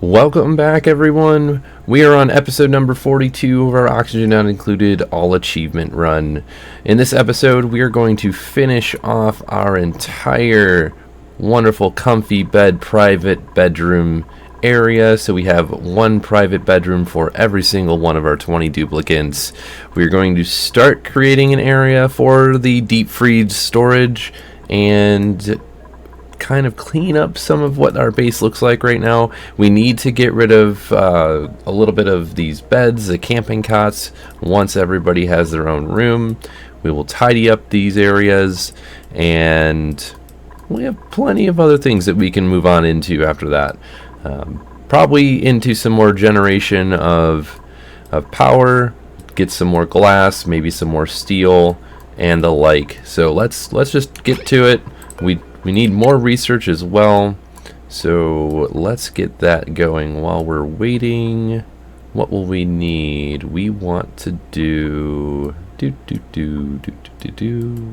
Welcome back, everyone. We are on episode number 42 of our Oxygen Not Included All Achievement Run. In this episode, we are going to finish off our entire wonderful, comfy bed, private bedroom area. So we have one private bedroom for every single one of our 20 duplicates. We're going to start creating an area for the deep freeze storage and kind of clean up some of what our base looks like right now. We need to get rid of a little bit of these beds, the camping cots. Once everybody has their own room, we will tidy up these areas, and we have plenty of other things that we can move on into after that. Probably into some more generation of power, get some more glass, maybe some more steel and the like. So let's just get to it. We need more research as well, so let's get that going. While we're waiting, what will we need? We want to do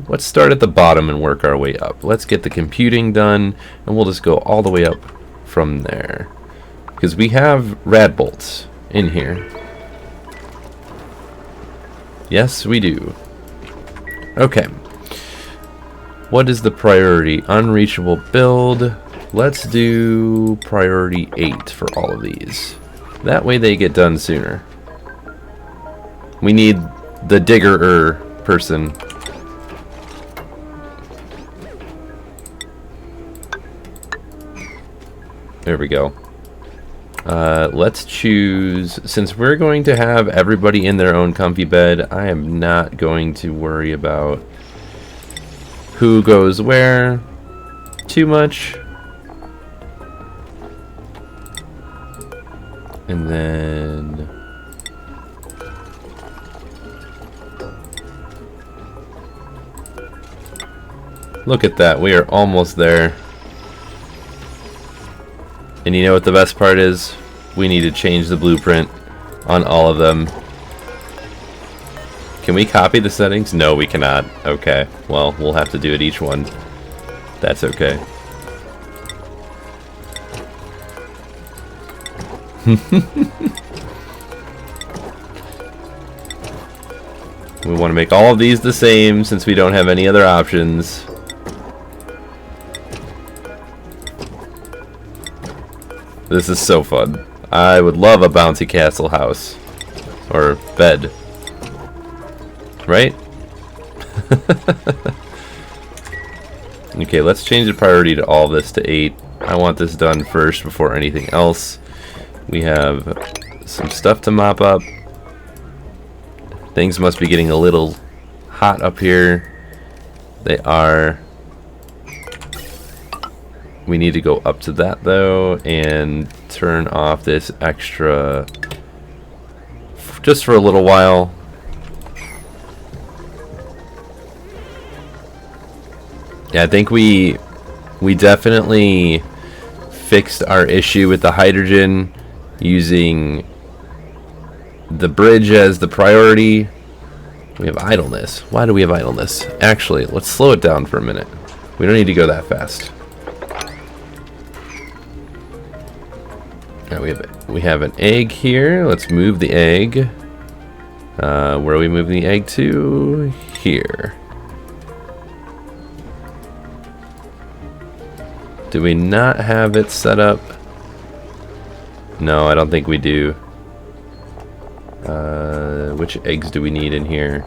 let's start at the bottom and work our way up. Let's get the computing done, and we'll just go all the way up from there, because we have rad bolts in here. Yes, we do. Okay. What is the priority? Unreachable build. Let's do priority 8 for all of these. That way they get done sooner. We need the digger person. There we go. Let's choose, since we're going to have everybody in their own comfy bed, I am not going to worry about who goes where too much. And then look at that, we are almost there. And you know what the best part is? We need to change the blueprint on all of them. Can we copy the settings? No, we cannot. Okay, well, we'll have to do it each one. That's okay. We want to make all of these the same since we don't have any other options. This is so fun. I would love a bouncy castle house. Or bed. Right? Okay, let's change the priority to all this to 8. I want this done first before anything else. We have some stuff to mop up. Things must be getting a little hot up here. They are. We need to go up to that though and turn off this extra just for a little while. Yeah, I think we definitely fixed our issue with the hydrogen using the bridge as the priority. We have idleness. Why do we have idleness? Actually, let's slow it down for a minute. We don't need to go that fast. Alright, we have an egg here. Let's move the egg. Where are we moving the egg to? Here. Do we not have it set up? No, I don't think we do. Which eggs do we need in here?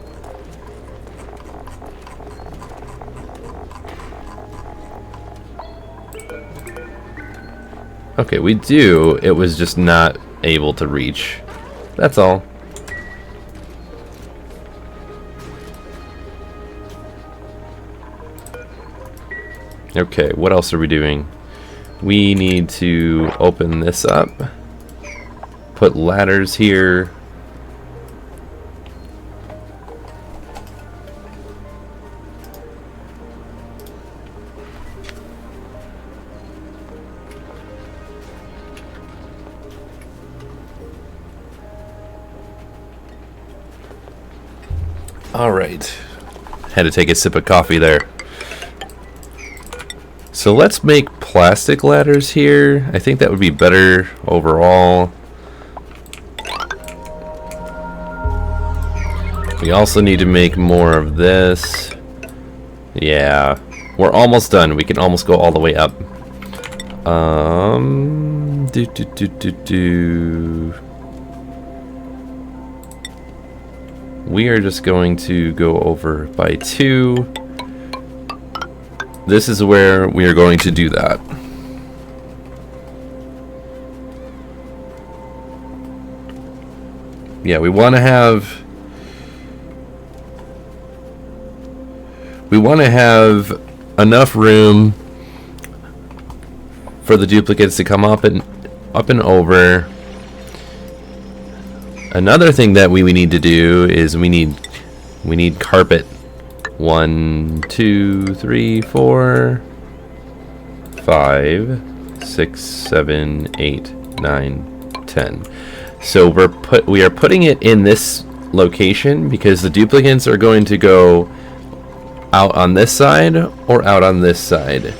Okay, we do. It was just not able to reach. That's all. Okay, what else are we doing? We need to open this up. Put ladders here. All right. Had to take a sip of coffee there. So let's make plastic ladders here. I think that would be better overall. We also need to make more of this. Yeah, we're almost done. We can almost go all the way up. We are just going to go over by 2. This is where we are going to do that. Yeah, we want to have enough room for the duplicates to come up and over. Another thing that we need to do is we need carpet. 1, 2, 3, 4, 5, 6, 7, 8, 9, 10. So we are putting it in this location because the duplicates are going to go out on this side or out on this side.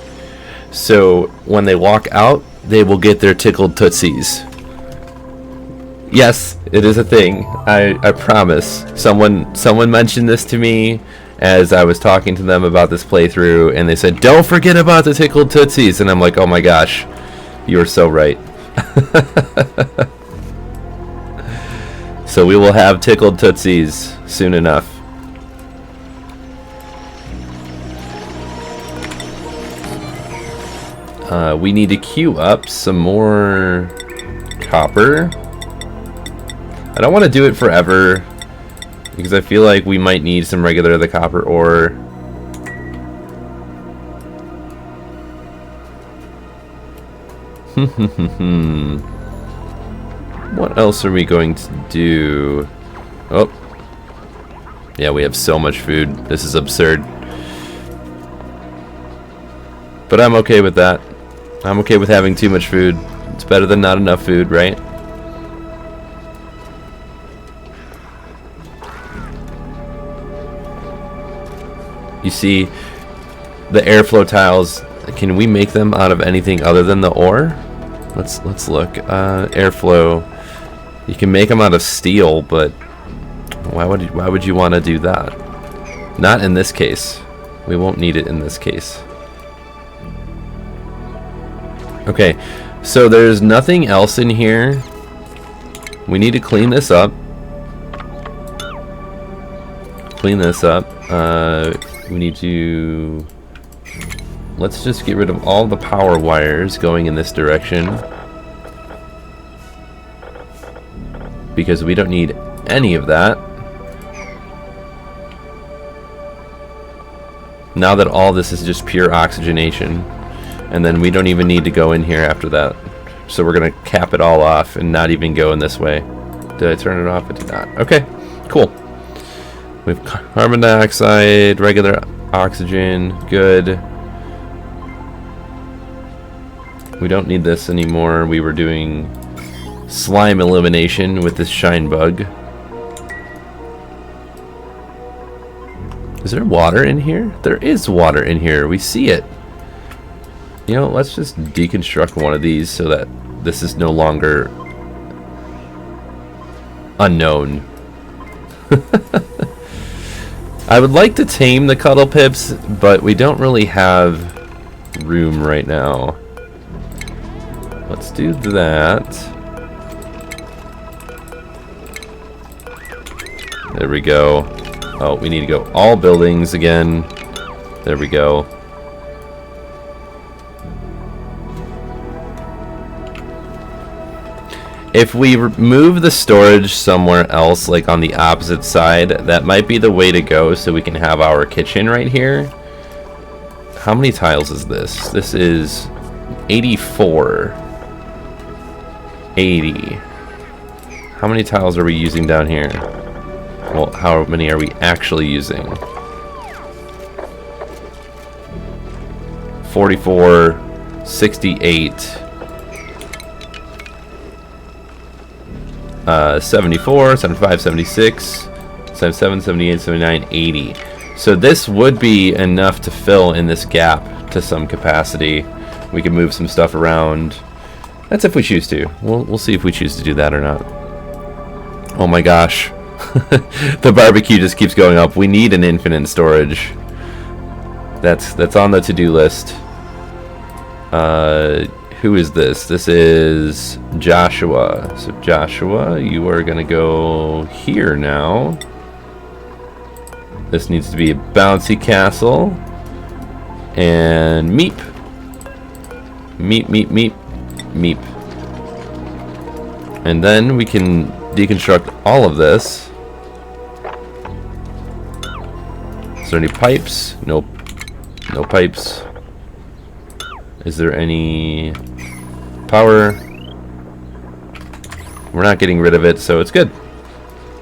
So when they walk out, they will get their Tickled Tootsies. Yes, it is a thing. I promise. Someone mentioned this to me as I was talking to them about this playthrough, and they said, "Don't forget about the Tickled Tootsies." And I'm like, "Oh my gosh, you are so right." So we will have Tickled Tootsies soon enough. We need to queue up some more copper. I don't want to do it forever because I feel like we might need some regular the copper ore. What else are we going to do? Oh. Yeah, we have so much food. This is absurd. But I'm okay with that. I'm okay with having too much food. It's better than not enough food, right? You see, the airflow tiles, can we make them out of anything other than the ore? Let's look. Airflow. You can make them out of steel, but why would you want to do that? Not in this case. We won't need it in this case. Okay, so there's nothing else in here. We need to clean this up. We need to... Let's just get rid of all the power wires going in this direction, because we don't need any of that. Now that all this is just pure oxygenation, and then we don't even need to go in here after that. So we're gonna cap it all off and not even go in this way. Did I turn it off? I did not. Okay, cool. We have carbon dioxide, regular oxygen, good. We don't need this anymore. We were doing slime elimination with this shine bug. Is there water in here? There is water in here. We see it. You know, let's just deconstruct one of these so that this is no longer unknown. I would like to tame the Cuddle Pips, but we don't really have room right now. Let's do that. There we go. Oh, we need to go all buildings again. There we go. If we move the storage somewhere else, like on the opposite side, that might be the way to go so we can have our kitchen right here. How many tiles is this? This is 84. 80. How many tiles are we using down here? Well, how many are we actually using? 44, 68, 74, 75, 76, 77, 78, 79, 80. So this would be enough to fill in this gap to some capacity. We can move some stuff around. That's if we choose to. We'll see if we choose to do that or not. Oh my gosh. The barbecue just keeps going up. We need an infinite storage. That's on the to-do list. Who is this? This is Joshua. So Joshua, you are gonna go here now. This needs to be a bouncy castle. And meep. Meep, meep, meep, meep. And then we can deconstruct all of this. Is there any pipes? Nope. No pipes. Is there any power? We're not getting rid of it, so it's good.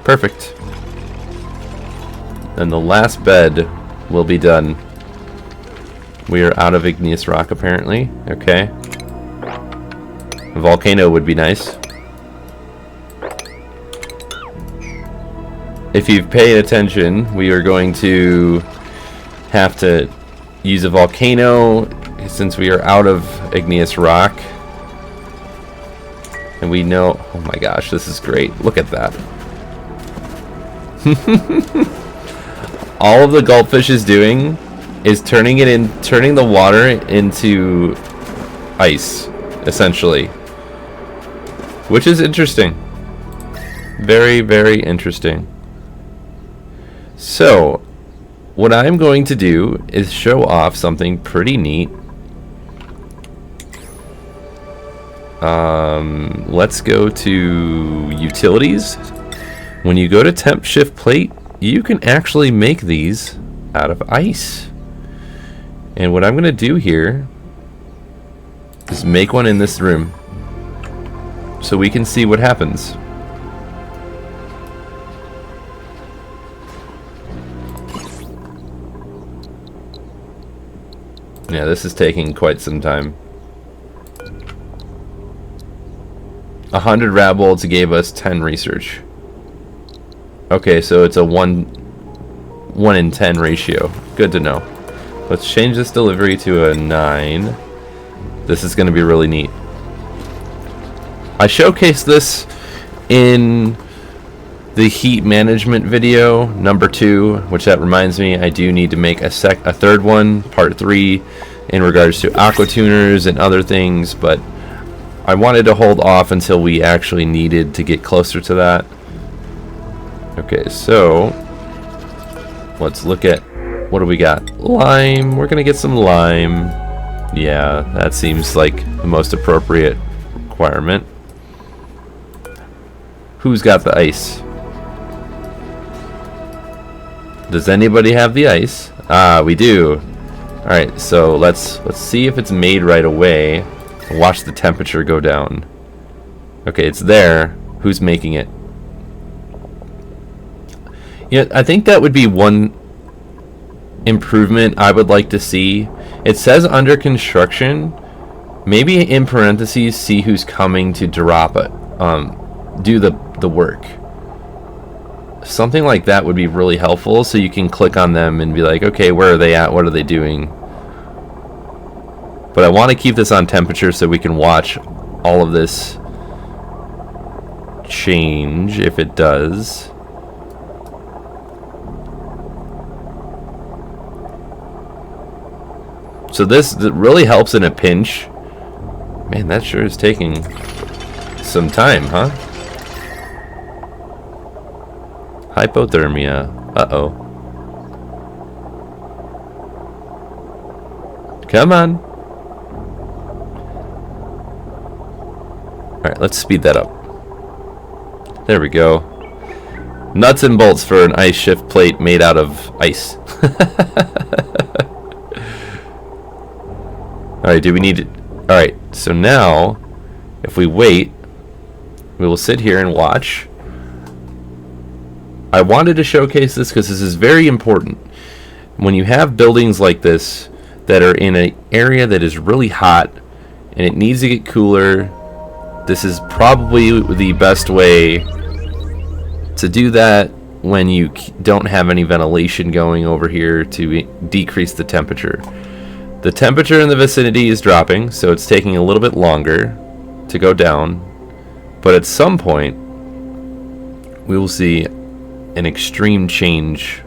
Perfect. And the last bed will be done. We are out of igneous rock, apparently. Okay. A volcano would be nice. If you've paid attention, we are going to have to use a volcano since we are out of igneous rock. And we know... Oh my gosh, this is great. Look at that. All of the Gulpfish is doing is turning the water into ice, essentially. Which is interesting. Very, very interesting. So, what I'm going to do is show off something pretty neat. Let's go to utilities. When you go to temp shift plate, you can actually make these out of ice. And what I'm going to do here is make one in this room so we can see what happens. Yeah, this is taking quite some time. 100 rad bolts gave us 10 research. Okay, so it's a 1 in 10 ratio. Good to know. Let's change this delivery to a 9. This is going to be really neat. I showcased this in the heat management video number 2, which that reminds me I do need to make a third one, part 3, in regards to aqua tuners and other things, but I wanted to hold off until we actually needed to get closer to that. Okay, so let's look at what do we got? Lime. We're gonna get some lime. Yeah, that seems like the most appropriate requirement. Who's got the ice? Does anybody have the ice? Ah, we do. Alright, so let's see if it's made right away. Watch the temperature go down. Okay, it's there. Who's making it? Yeah, I think that would be one improvement I would like to see. It says under construction. Maybe in parentheses, see who's coming to drop it. Do the work. Something like that would be really helpful, so you can click on them and be like, okay, where are they at? What are they doing? But I want to keep this on temperature so we can watch all of this change if it does. So this really helps in a pinch. Man, that sure is taking some time, huh? Hypothermia. Uh-oh. Come on. Alright, let's speed that up. There we go. Nuts and bolts for an ice shift plate made out of ice. Alright, do we need it? Alright, so now, if we wait, we will sit here and watch. I wanted to showcase this because this is very important. When you have buildings like this that are in an area that is really hot and it needs to get cooler, this is probably the best way to do that when you don't have any ventilation going over here to decrease the temperature. The temperature in the vicinity is dropping, so it's taking a little bit longer to go down. But at some point, we will see an extreme change.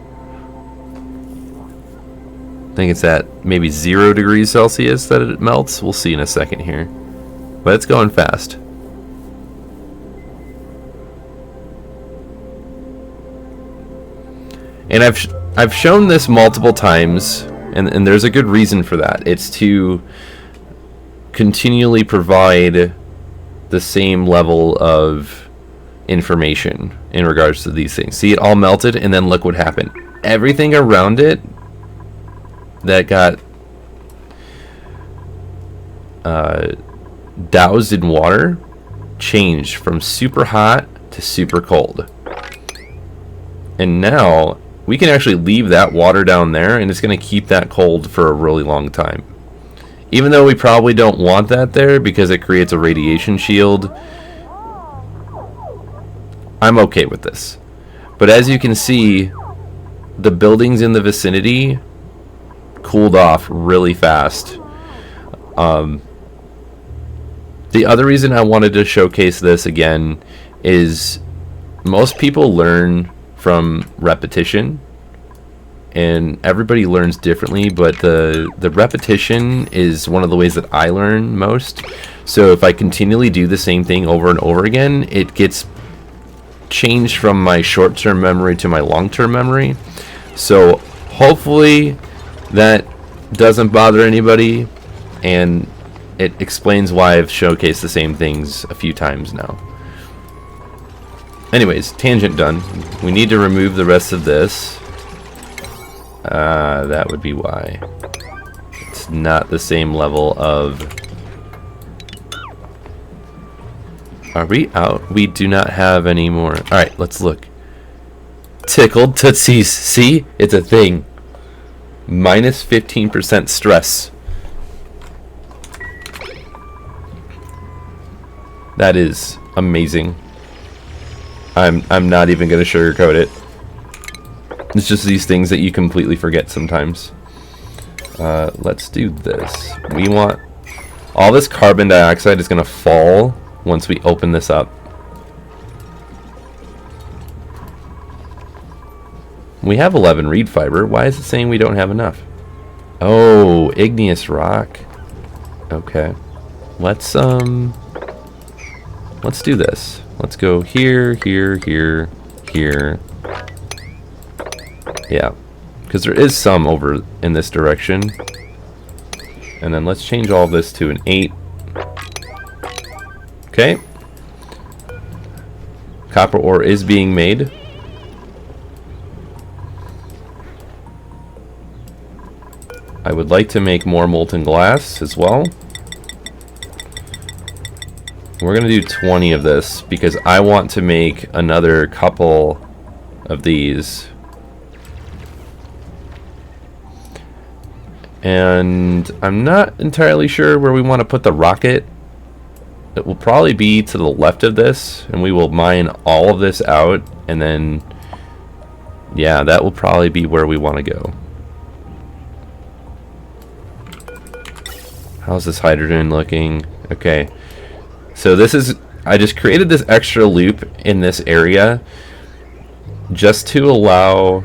I think it's at maybe 0 degrees Celsius that it melts. We'll see in a second here. But it's going fast. And I've shown this multiple times, and there's a good reason for that. It's to continually provide the same level of information in regards to these things. See, it all melted, and then look what happened. Everything around it that got doused in water changed from super hot to super cold. And now we can actually leave that water down there, and it's going to keep that cold for a really long time. Even though we probably don't want that there because it creates a radiation shield, I'm okay with this. But as you can see, the buildings in the vicinity cooled off really fast. The other reason I wanted to showcase this again is most people learn from repetition, and everybody learns differently, but the repetition is one of the ways that I learn most. So if I continually do the same thing over and over again, it gets changed from my short-term memory to my long-term memory. So hopefully that doesn't bother anybody, and it explains why I've showcased the same things a few times now. Anyways, tangent done. We need to remove the rest of this. That would be why. It's not the same level of... Are we out? We do not have any more. Alright, let's look. Tickled Tootsies. See? It's a thing. Minus 15% stress. That is amazing. I'm not even going to sugarcoat it. It's just these things that you completely forget sometimes. Let's do this. We want... All this carbon dioxide is going to fall once we open this up. We have 11 reed fiber. Why is it saying we don't have enough? Oh, igneous rock. Okay. Let's do this. Let's go here, here, here, here. Yeah, because there is some over in this direction. And then let's change all this to an 8. Okay. Copper ore is being made. I would like to make more molten glass as well. We're going to do 20 of this because I want to make another couple of these. And I'm not entirely sure where we want to put the rocket. It will probably be to the left of this, and we will mine all of this out, and then, yeah, that will probably be where we want to go. How's this hydrogen looking? Okay. So this is, I just created this extra loop in this area just to allow,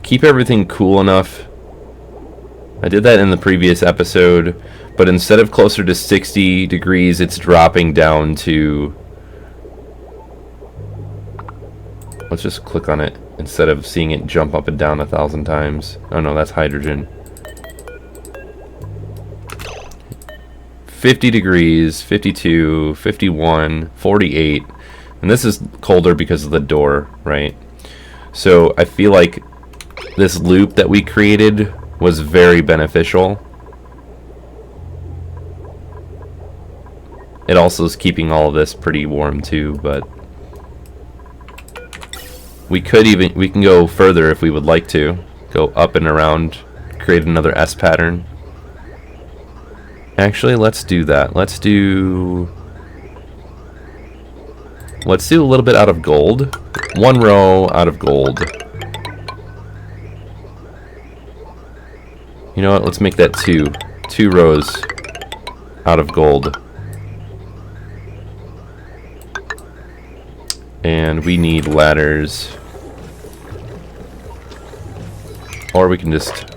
keep everything cool enough. I did that in the previous episode, but instead of closer to 60 degrees, it's dropping down to, let's just click on it instead of seeing it jump up and down 1,000 times. Oh no, that's hydrogen. 50 degrees, 52, 51, 48, and this is colder because of the door, right? So I feel like this loop that we created was very beneficial. It also is keeping all of this pretty warm too, but we can go further if we would like to. Go up and around, create another S pattern. Actually, let's do that. Let's do a little bit out of gold. One row out of gold. You know what? Let's make that 2. 2 rows out of gold. And we need ladders. Or we can just...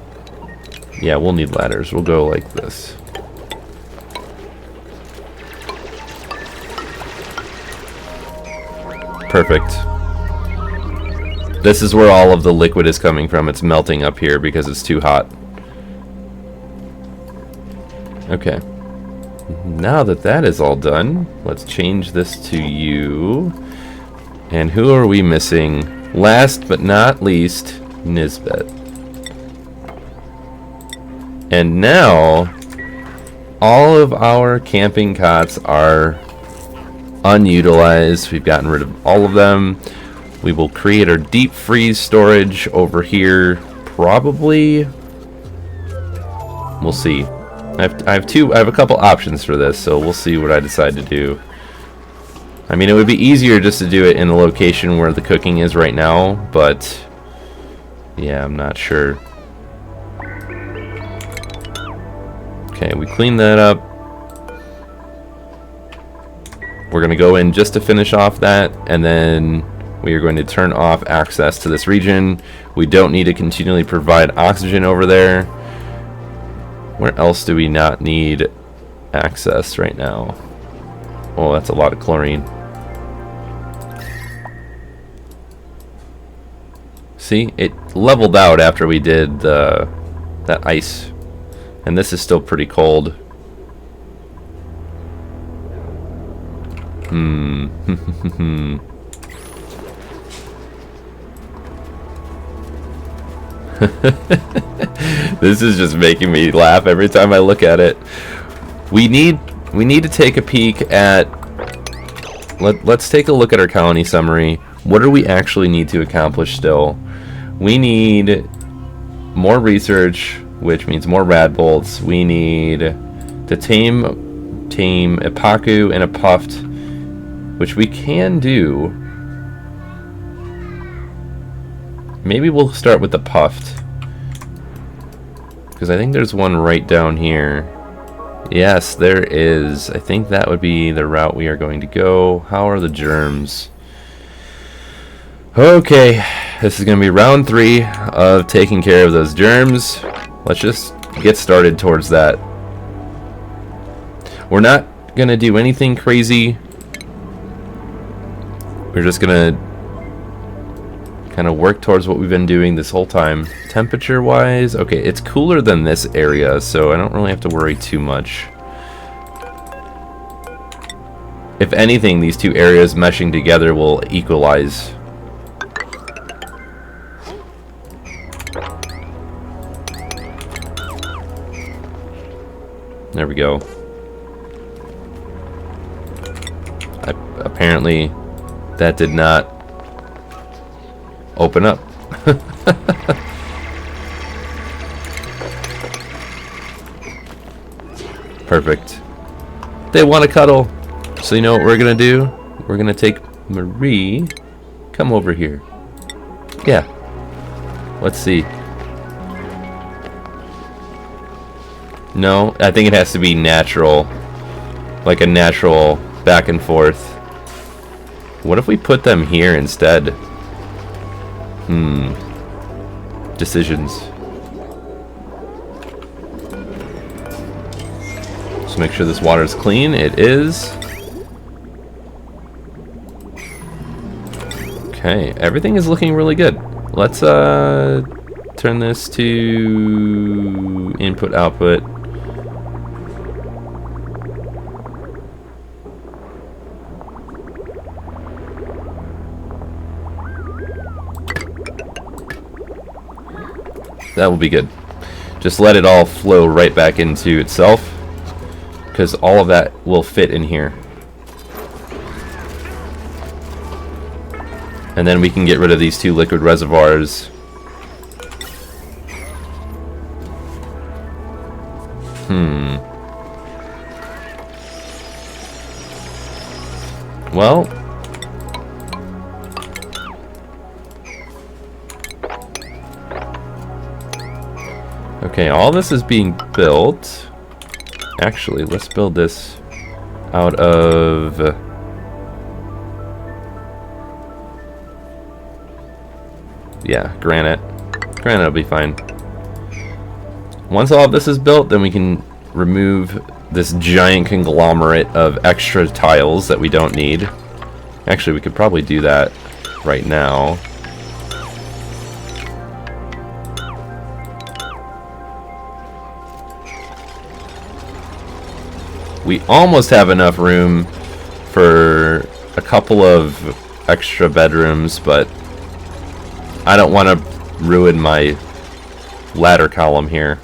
Yeah, we'll need ladders. We'll go like this. Perfect. This is where all of the liquid is coming from. It's melting up here because it's too hot. Okay. Now that that is all done, let's change this to you. And who are we missing? Last but not least, Nisbet. And now, all of our camping cots are unutilized. We've gotten rid of all of them. We will create our deep freeze storage over here. Probably. We'll see. I have a couple options for this, so we'll see what I decide to do. I mean, it would be easier just to do it in the location where the cooking is right now, but yeah, I'm not sure. Okay, we clean that up. We're going to go in just to finish off that, and then we are going to turn off access to this region. We don't need to continually provide oxygen over there. Where else do we not need access right now? Oh, that's a lot of chlorine. See, it leveled out after we did that ice. And this is still pretty cold. This is just making me laugh every time I look at it. We need to take a peek at... Let's take a look at our colony summary. What do we actually need to accomplish still? We need more research, which means more rad bolts. We need to tame a Paku and a Puft, which we can do. Maybe we'll start with the Puft, because I think there's one right down here. Yes, there is. I think that would be the route we are going to go. How are the germs? Okay, this is going to be round 3 of taking care of those germs. Let's just get started towards that. We're not going to do anything crazy. We're just going to kind of work towards what we've been doing this whole time. Temperature-wise, okay, it's cooler than this area, so I don't really have to worry too much. If anything, these two areas meshing together will equalize. There we go. Apparently, that did not open up. Perfect. They want to cuddle. So you know what we're going to do? We're going to take Marie. Come over here. Yeah. Let's see. No, I think it has to be natural. Like a natural back and forth. What if we put them here instead? Decisions. Just make sure this water is clean. It is. Okay, everything is looking really good. Let's turn this to input output. That will be good. Just let it all flow right back into itself, because all of that will fit in here. And then we can get rid of these 2 liquid reservoirs. Well, Okay, all this is being built. Actually, let's build this out of... yeah, granite. Granite will be fine. Once all of this is built, then we can remove this giant conglomerate of extra tiles that we don't need. Actually, we could probably do that right now. We almost have enough room for a couple of extra bedrooms, but I don't want to ruin my ladder column here.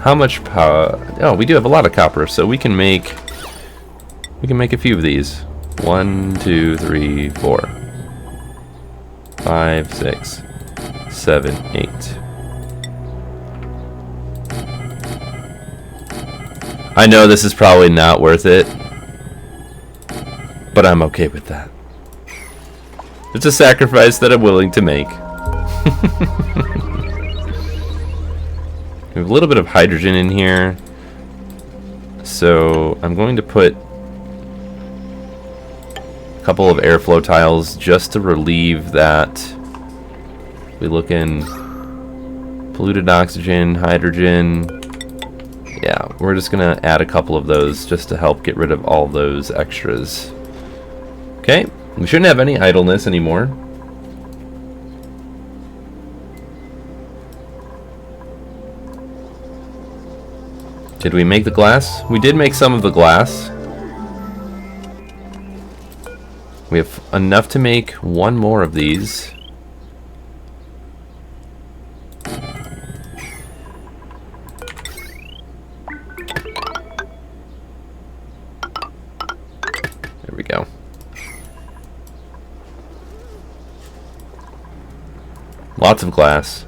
How much power? Oh, we do have a lot of copper, so we can make a few of these. 1, 2, 3, 4, 5, 6, 7, 8. I know this is probably not worth it, but I'm okay with that. It's a sacrifice that I'm willing to make. We have a little bit of hydrogen in here, so I'm going to put a couple of airflow tiles just to relieve that. We look in polluted oxygen, hydrogen. Yeah, we're just gonna add a couple of those just to help get rid of all those extras. Okay, we shouldn't have any idleness anymore. Did we make the glass? We did make some of the glass. We have enough to make one more of these. There we go. Lots of glass.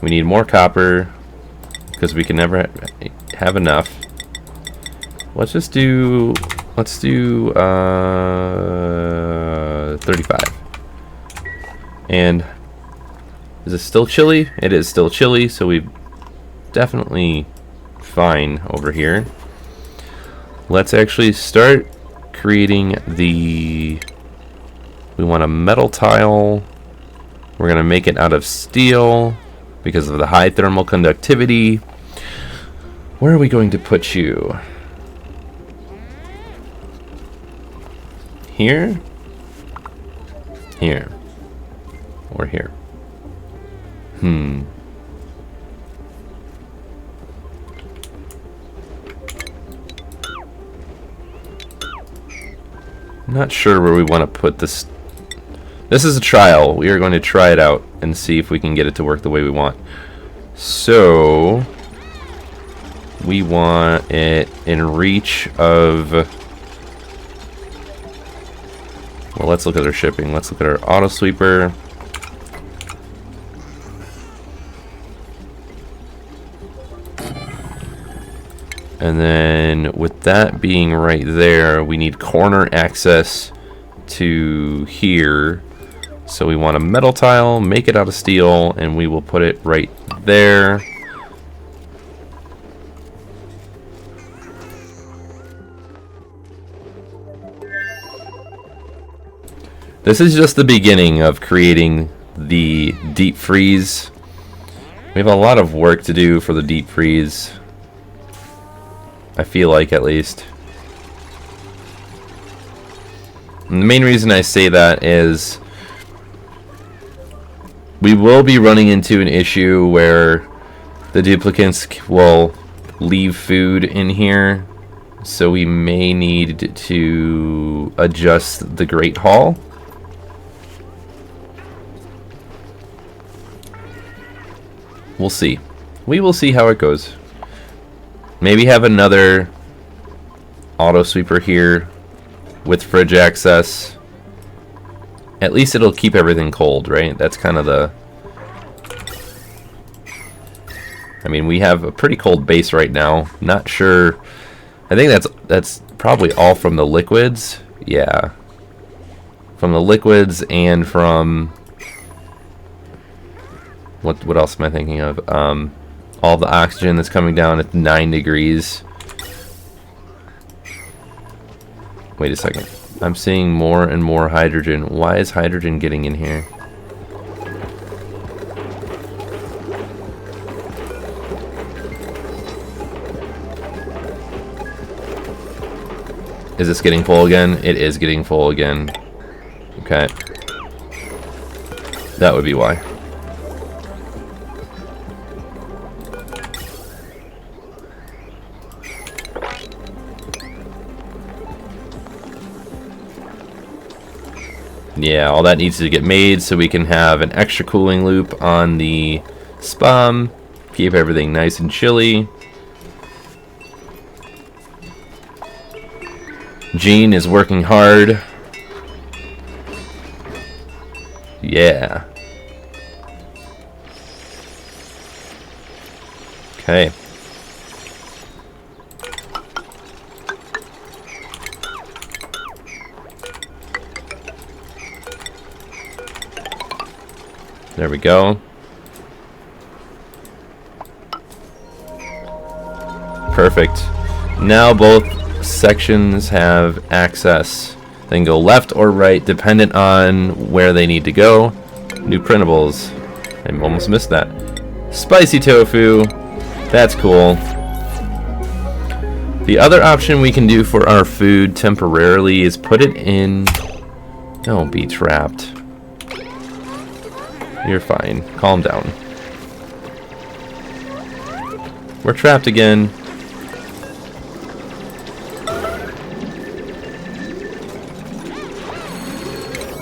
We need more copper because we can never have enough. Let's do 35. And is it still chilly? It is still chilly, so we're definitely fine over here. Let's actually start creating we want a metal tile. We're gonna make it out of steel because of the high thermal conductivity. Where are we going to put you? Here? Here. Or here. Not sure where we want to put this. This is a trial. We are going to try it out and see if we can get it to work the way we want. So we want it in reach of... well, let's look at our shipping. Let's look at our auto sweeper. And then with that being right there, we need corner access to here. So we want a metal tile, make it out of steel, and we will put it right there. This is just the beginning of creating the deep freeze. We have a lot of work to do for the deep freeze. I feel like, at least. And the main reason I say that is we will be running into an issue where the duplicants will leave food in here, so we may need to adjust the Great Hall. We'll see. We will see how it goes. Maybe have another auto sweeper here with fridge access. At least it'll keep everything cold, right? That's kind of the... I mean, we have a pretty cold base right now. Not sure... I think that's probably all from the liquids. Yeah. From the liquids and from What else am I thinking of? All the oxygen that's coming down at 9 degrees. Wait a second. I'm seeing more and more hydrogen. Why is hydrogen getting in here? Is this getting full again? It is getting full again. Okay. That would be why. Yeah, all that needs to get made so we can have an extra cooling loop on the spam. Keep everything nice and chilly. Gene is working hard. Yeah. Okay. There we go. Perfect. Now both sections have access. They can go left or right dependent on where they need to go. New printables. I almost missed that. Spicy tofu. That's cool. The other option we can do for our food temporarily is put it in... Don't be trapped. You're fine. Calm down. We're trapped again.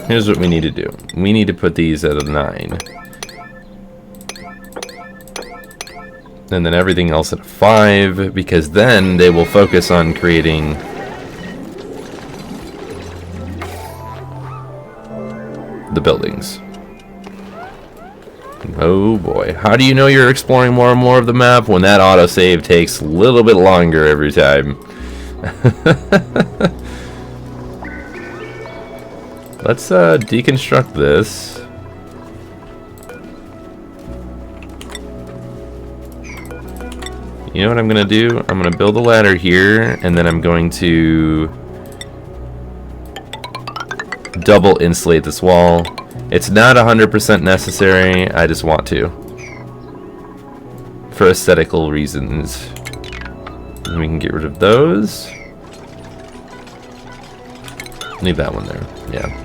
Here's what we need to do. We need to put these at a 9. And then everything else at a 5, because then they will focus on creating the buildings. Oh boy. How do you know you're exploring more and more of the map when that autosave takes a little bit longer every time? Let's deconstruct this. You know what I'm going to do? I'm going to build a ladder here, and then I'm going to double insulate this wall. It's not 100% necessary, I just want to. For aesthetical reasons. And we can get rid of those. Leave that one there, yeah.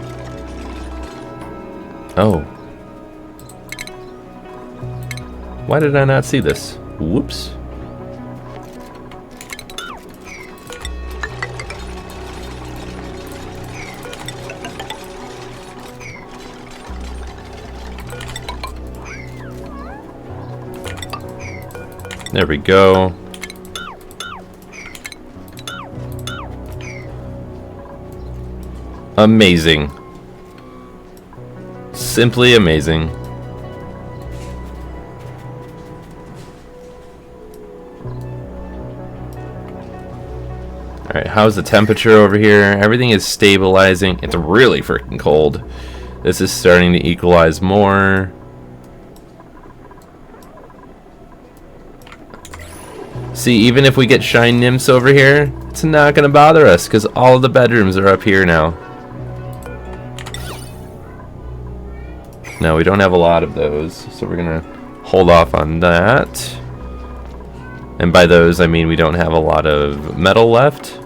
Oh. Why did I not see this? Whoops. There we go. Amazing. Simply amazing. Alright, how's the temperature over here? Everything is stabilizing. It's really freaking cold. This is starting to equalize more. See, even if we get shine nymphs over here, it's not going to bother us because all of the bedrooms are up here now. No, we don't have a lot of those, so we're going to hold off on that. And by those, I mean we don't have a lot of metal left.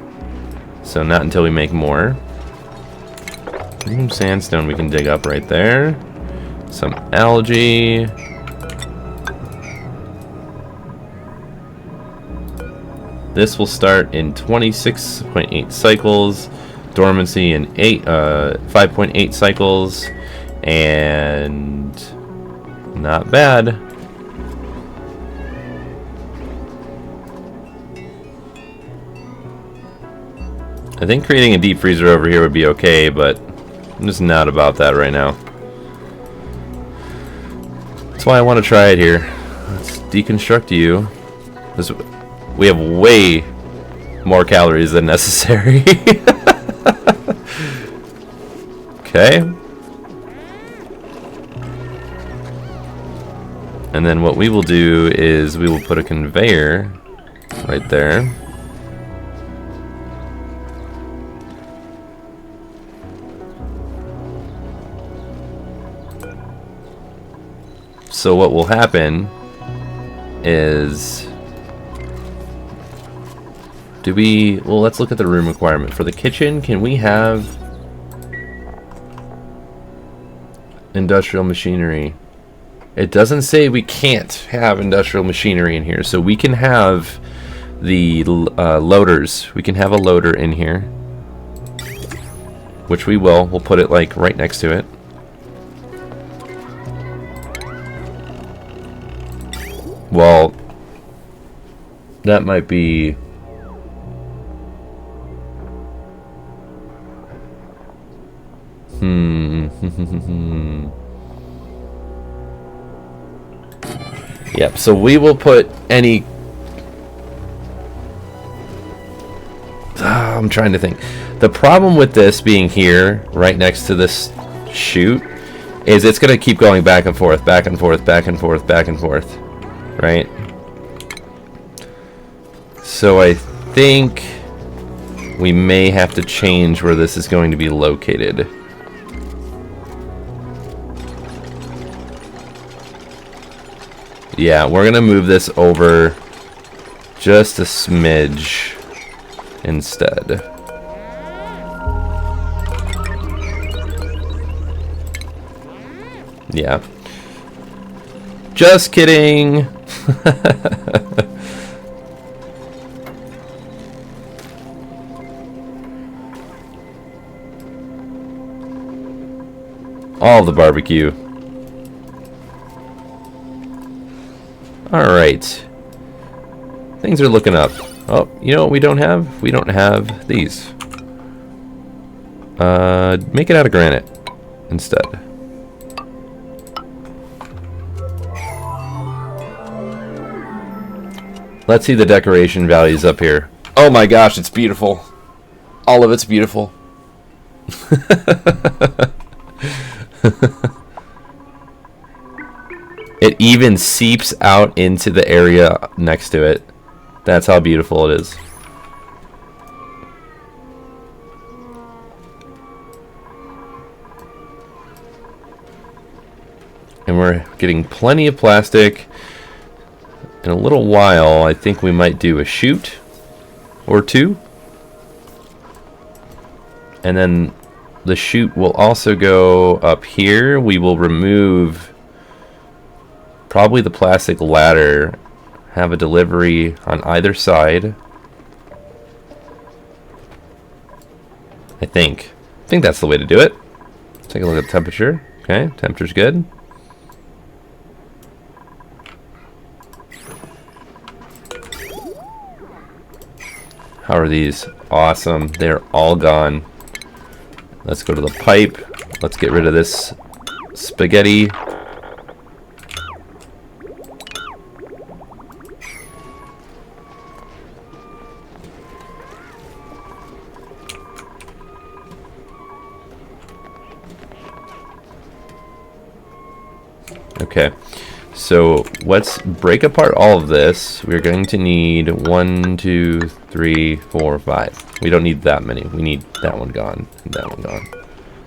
So not until we make more. Some sandstone we can dig up right there. Some algae. This will start in 26.8 cycles, dormancy in 5.8 cycles, and not bad. I think creating a deep freezer over here would be okay, but I'm just not about that right now. That's why I want to try it here. Let's deconstruct you. We have way more calories than necessary. Okay. what we will do is we will put a conveyor right there. So what will happen is, well, let's look at the room requirement. For the kitchen, can we have industrial machinery? It doesn't say we can't have industrial machinery in here, so we can have the loaders. We can have a loader in here, which we will. We'll put it like right next to it. Well, that might be... Yep, so we will put any... I'm trying to think. The problem with this being here, right next to this chute, is it's going to keep going back and forth, back and forth, back and forth, back and forth. Right? So I think we may have to change where this is going to be located. Yeah, we're gonna move this over just a smidge instead. Yeah. Just kidding. All the barbecue. Alright. Things are looking up. Oh, you know what we don't have? We don't have these. Make it out of granite instead. Let's see the decoration values up here. Oh my gosh, it's beautiful. All of it's beautiful. It even seeps out into the area next to it. That's how beautiful it is. And we're getting plenty of plastic. In a little while, I think we might do a chute or two. And then the chute will also go up here. We will remove probably the plastic ladder, have a delivery on either side. I think that's the way to do it. Let's take a look at the temperature. Okay, temperature's good. How are these? Awesome. They're all gone. Let's go to the pipe. Let's get rid of this spaghetti. Okay, so let's break apart all of this. We're going to need 1, 2, 3, 4, 5. We don't need that many. We need that one gone and that one gone.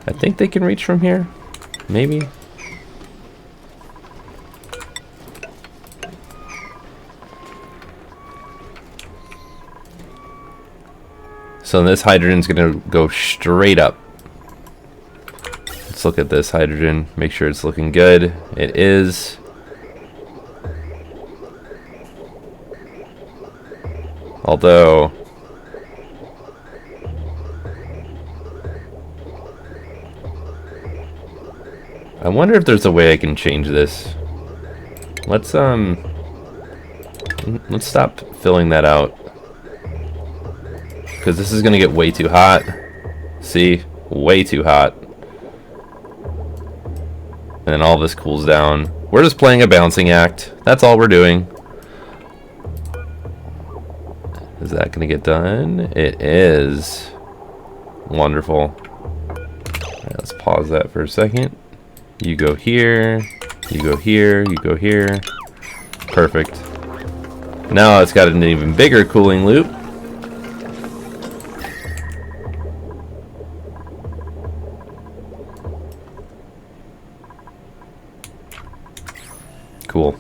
I think they can reach from here. Maybe. So this hydrogen's going to go straight up. Let's look at this hydrogen, make sure it's looking good. It is. Although, I wonder if there's a way I can change this. Let's stop filling that out, because this is gonna get way too hot. See, way too hot. And then all this cools down. We're just playing a balancing act. That's all we're doing. Is that going to get done? It is. Wonderful. Alright, let's pause that for a second. You go here. You go here. You go here. Perfect. Now it's got an even bigger cooling loop. Cool.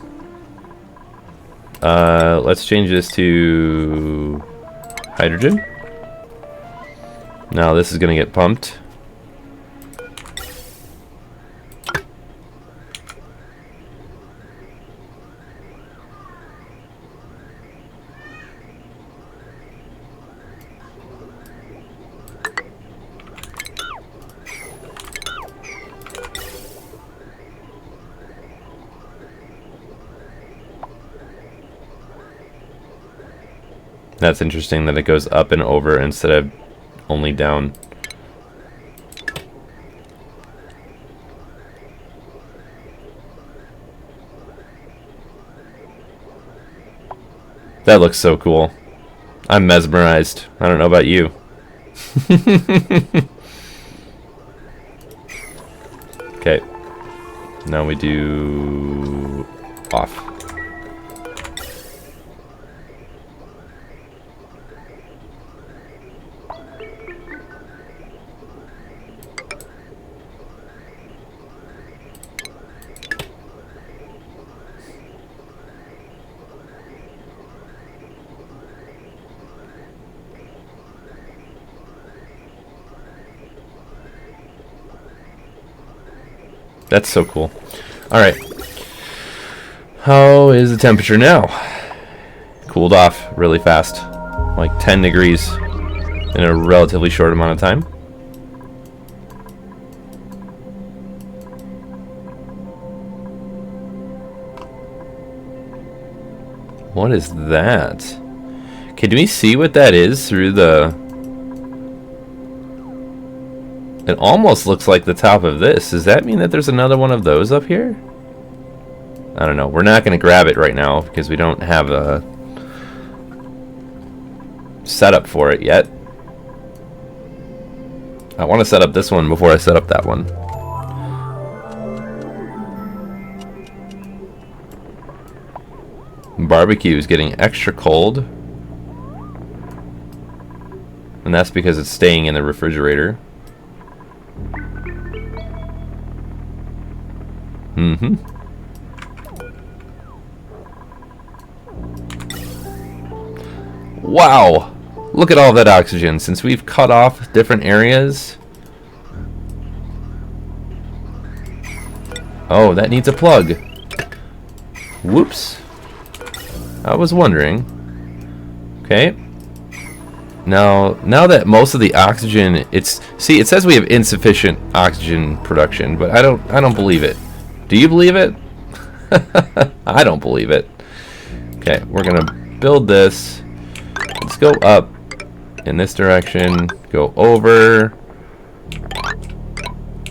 Let's change this to hydrogen. Now this is going to get pumped. That's interesting that it goes up and over instead of only down. That looks so cool. I'm mesmerized. I don't know about you. Okay. Now we do off. That's so cool. Alright. How is the temperature now? Cooled off really fast. Like 10 degrees in a relatively short amount of time. What is that? Can we see what that is through the... It almost looks like the top of this. Does that mean that there's another one of those up here? I don't know. We're not going to grab it right now because we don't have a setup for it yet. I want to set up this one before I set up that one. Barbecue is getting extra cold. And that's because it's staying in the refrigerator. Mm-hmm. Wow! Look at all that oxygen. Since we've cut off different areas. Oh, that needs a plug. Whoops. I was wondering. Okay. Now that most of the oxygen, see, it says we have insufficient oxygen production, but I don't believe it. Do you believe it? I don't believe it. Okay, we're gonna build this. Let's go up in this direction, go over,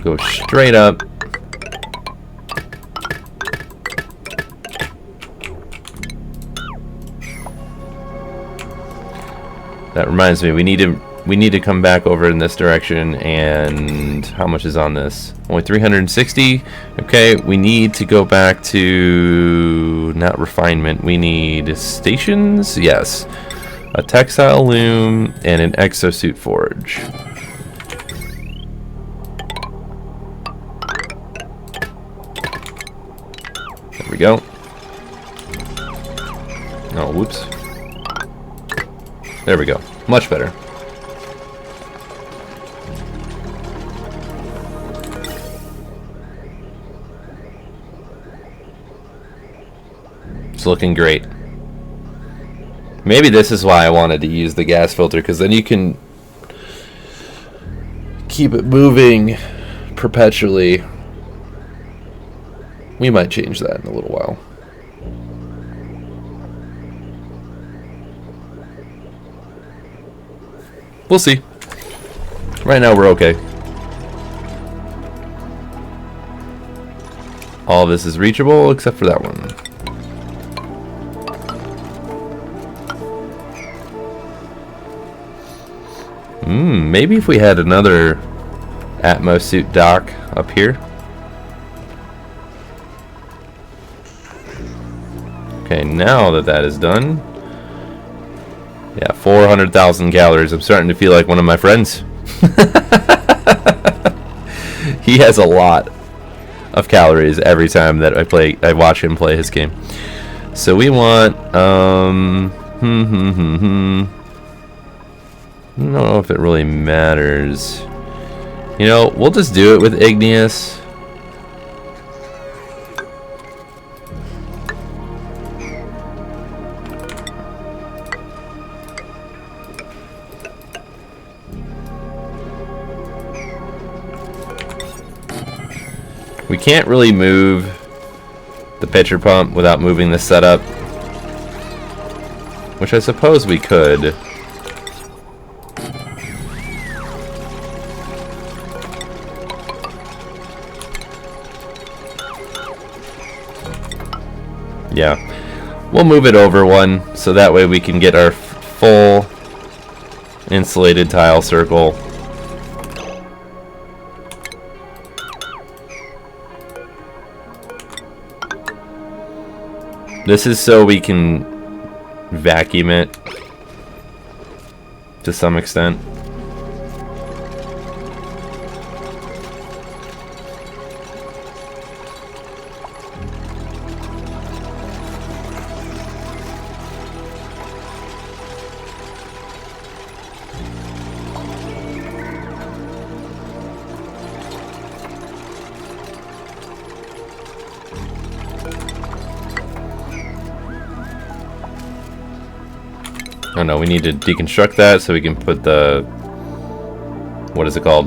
go straight up. That reminds me, we need to come back over in this direction. And how much is on this? Only 360. Okay, we need to go back to not refinement. We need stations. Yes, a textile loom and an exosuit forge. There we go. Oh, whoops. There we go. Much better. It's looking great. Maybe this is why I wanted to use the gas filter, because then you can keep it moving perpetually. We might change that in a little while. We'll see. Right now we're okay. All of this is reachable except for that one. Maybe if we had another Atmos suit dock up here. Okay, now that that is done. Yeah, 400,000 calories. I'm starting to feel like one of my friends. He has a lot of calories every time that I watch him play his game. So we want, I don't know if it really matters. You know, we'll just do it with igneous. We can't really move the pitcher pump without moving the setup, which I suppose we could. Yeah, we'll move it over one so that way we can get our full insulated tile circle. This is so we can vacuum it to some extent. Oh no, we need to deconstruct that so we can put the, what is it called?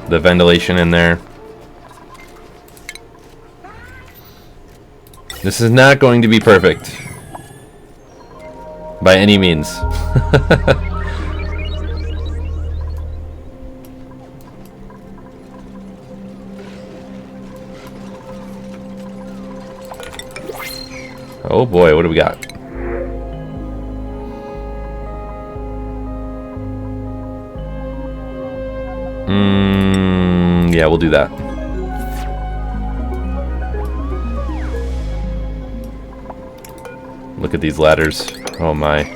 The ventilation in there. This is not going to be perfect. By any means. Oh boy, what do we got? Yeah, we'll do that. Look at these ladders. Oh my.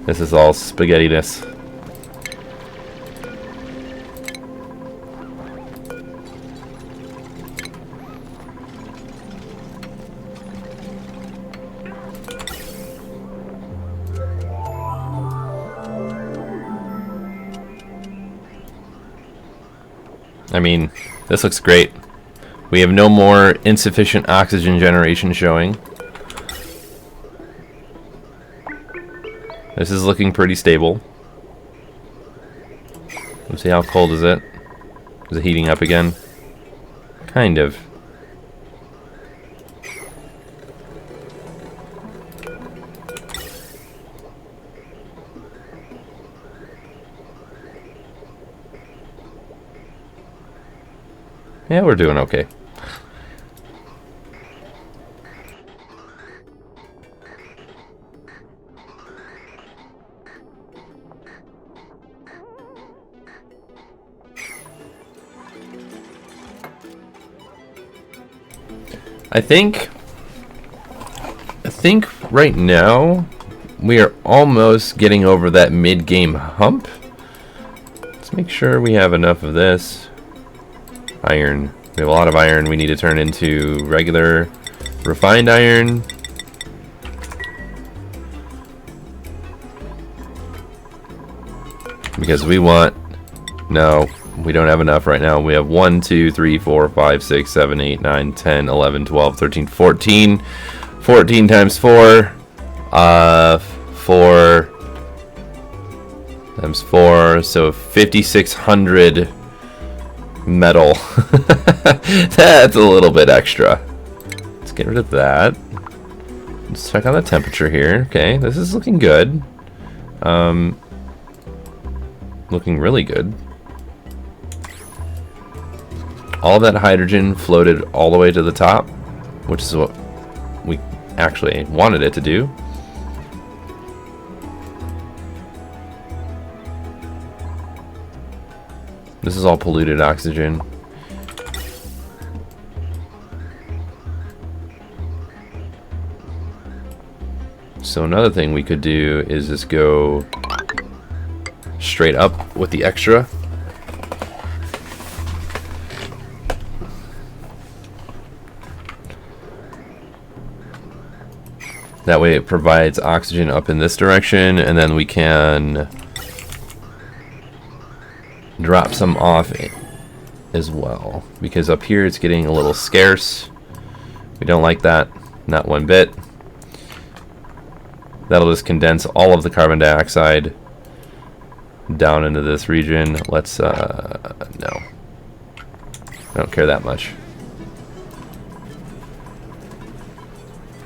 This is all spaghetti-ness. I mean, this looks great. We have no more insufficient oxygen generation showing. This is looking pretty stable. Let's see, how cold is it? Is it heating up again? Kind of. Yeah, we're doing okay. I think right now we are almost getting over that mid-game hump. Let's make sure we have enough of this. Iron. We have a lot of iron we need to turn into regular refined iron. Because we want... No, we don't have enough right now. We have 1, 2, 3, 4, 5, 6, 7, 8, 9, 10, 11, 12, 13, 14. 14 times 4. 4 times 4. So 5,600 metal. That's a little bit extra. Let's get rid of that. Let's check on the temperature here. Okay, this is looking good. Looking really good. All that hydrogen floated all the way to the top, which is what we actually wanted it to do. This is all polluted oxygen. So another thing we could do is just go straight up with the extra. That way it provides oxygen up in this direction, and then we can drop some off as well, because up here it's getting a little scarce. We don't like that, not one bit. That'll just condense all of the carbon dioxide down into this region. Let's no, I don't care that much.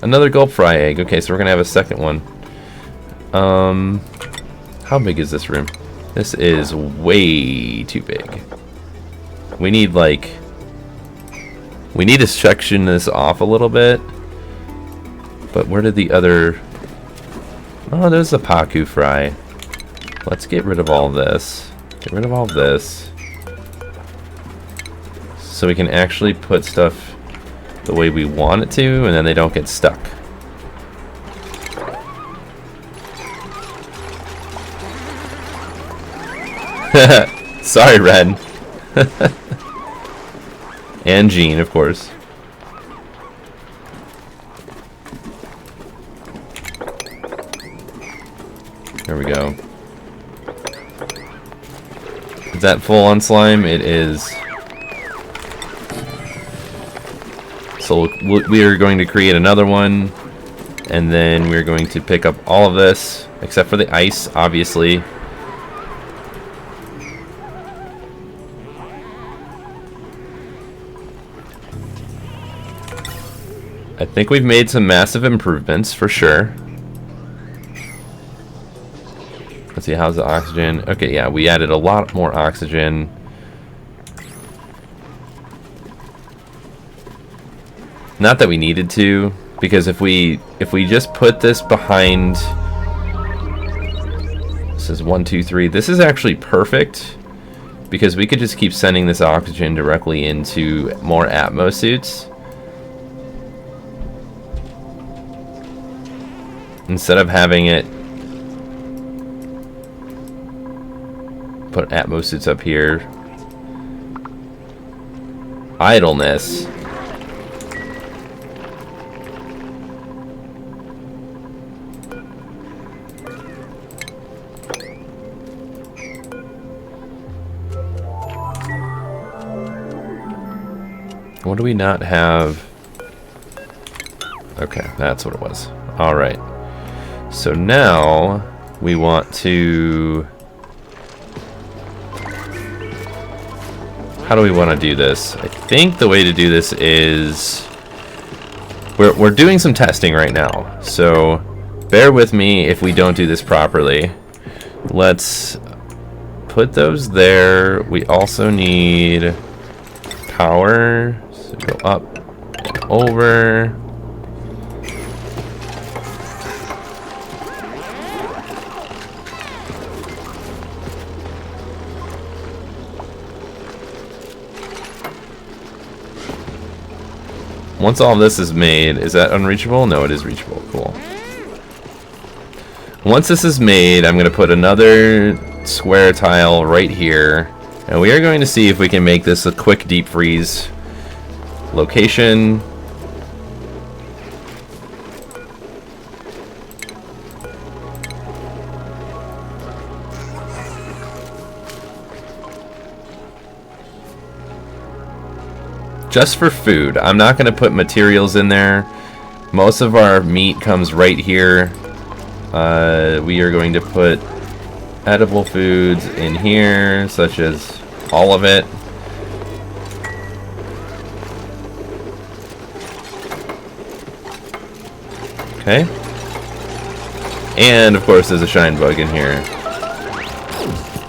Another Gulp Fry Egg. Okay, so we're gonna have a second one. How big is this room? This is way too big. We need to section this off a little bit. But where did the other... Oh, there's the Paku fry. Let's get rid of all this. Get rid of all this. So we can actually put stuff the way we want it to, and then they don't get stuck. Sorry, Ren. And Jean, of course. There we go. Is that full on slime? It is. So we are going to create another one, and then we're going to pick up all of this, except for the ice, obviously. I think we've made some massive improvements, for sure. Let's see, how's the oxygen? Okay, yeah, we added a lot more oxygen. Not that we needed to, because if we just put this behind, this is 1, 2, 3. This is actually perfect, because we could just keep sending this oxygen directly into more Atmos suits instead of having it put Atmos suits up here. Idleness. What do we not have? Okay, that's what it was. Alright. So now we want to... How do we want to do this? I think the way to do this is... We're doing some testing right now, so bear with me if we don't do this properly. Let's put those there. We also need power. So go up and over. Once all this is made, is that unreachable? No, it is reachable. Cool. Once this is made, I'm going to put another square tile right here. And we are going to see if we can make this a quick deep freeze location. Just for food. I'm not going to put materials in there. Most of our meat comes right here. We are going to put edible foods in here, such as all of it. Okay. And of course there's a shine bug in here.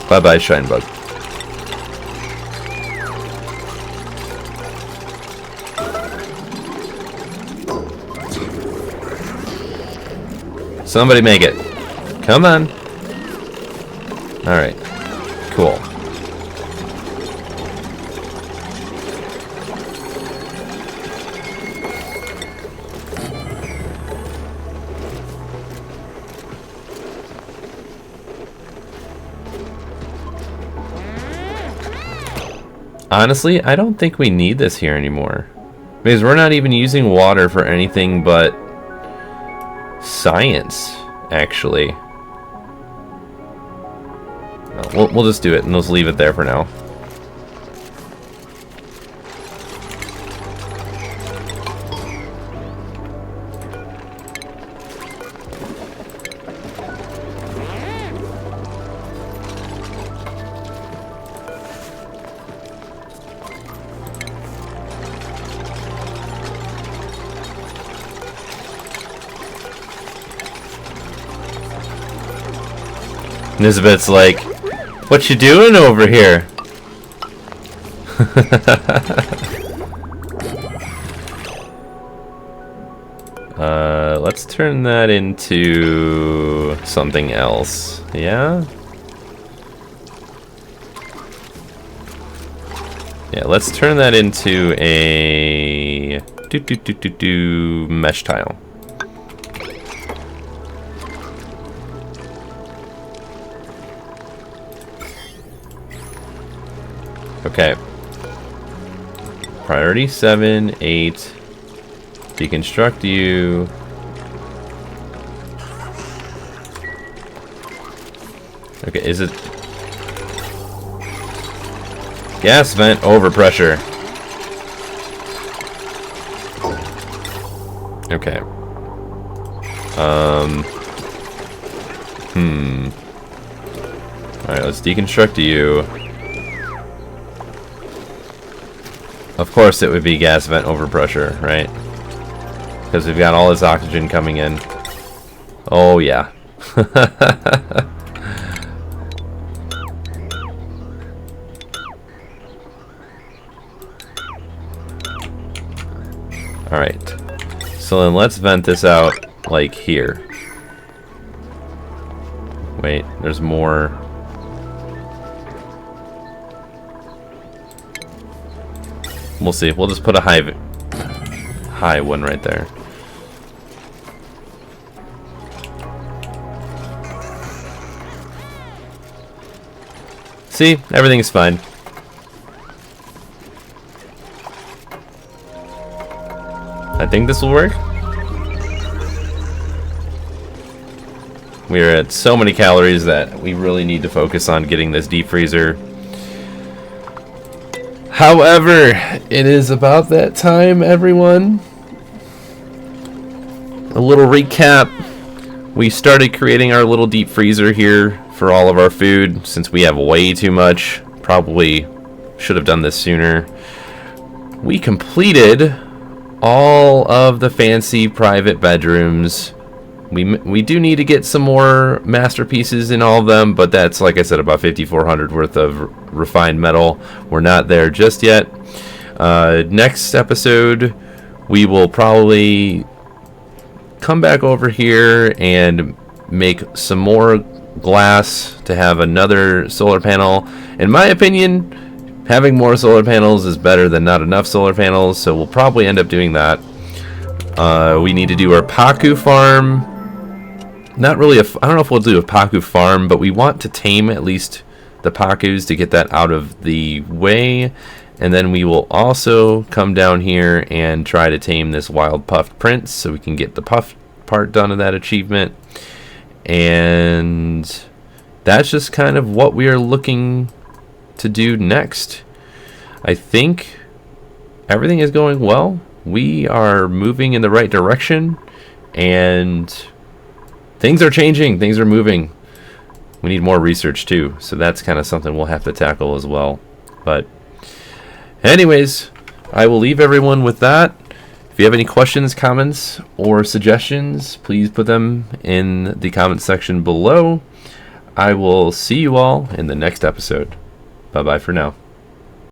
Bye-bye, shine bug. Somebody make it. Come on. Alright. Cool. honestly, I don't think we need this here anymore. Because we're not even using water for anything but science, actually. We'll just do it, and let's leave it there for now. Nisbet's like, what you doing over here? Let's turn that into something else. Yeah? Yeah, let's turn that into a mesh tile. Okay. Priority 7, 8. Deconstruct you. Okay, is it... Gas vent overpressure. Okay. Alright, let's deconstruct you. Of course it would be gas vent overpressure, right? Because we've got all this oxygen coming in. Oh, yeah. Alright. So then let's vent this out, like, here. Wait, there's more. We'll see. We'll just put a high one right there. See? Everything's fine. I think this will work. We're at so many calories that we really need to focus on getting this deep freezer. However, it is about that time, everyone. A little recap. We started creating our little deep freezer here for all of our food since we have way too much. Probably should have done this sooner. We completed all of the fancy private bedrooms. We do need to get some more masterpieces in all of them, but that's, like I said, about 5,400 worth of refined metal. We're not there just yet. Next episode, we will probably come back over here and make some more glass to have another solar panel. In my opinion, having more solar panels is better than not enough solar panels, so we'll probably end up doing that. We need to do our Pacu farm. Not really I don't know if we'll do a Pacu farm, but we want to tame at least the Pacus to get that out of the way. And then we will also come down here and try to tame this wild Puft prince so we can get the Puft part done of that achievement. And that's just kind of what we are looking to do next. I think everything is going well. We are moving in the right direction, and things are changing, things are moving. We need more research too, so that's kind of something we'll have to tackle as well. But anyways, I will leave everyone with that. If you have any questions, comments, or suggestions, please put them in the comment section below. I will see you all in the next episode. Bye-bye for now.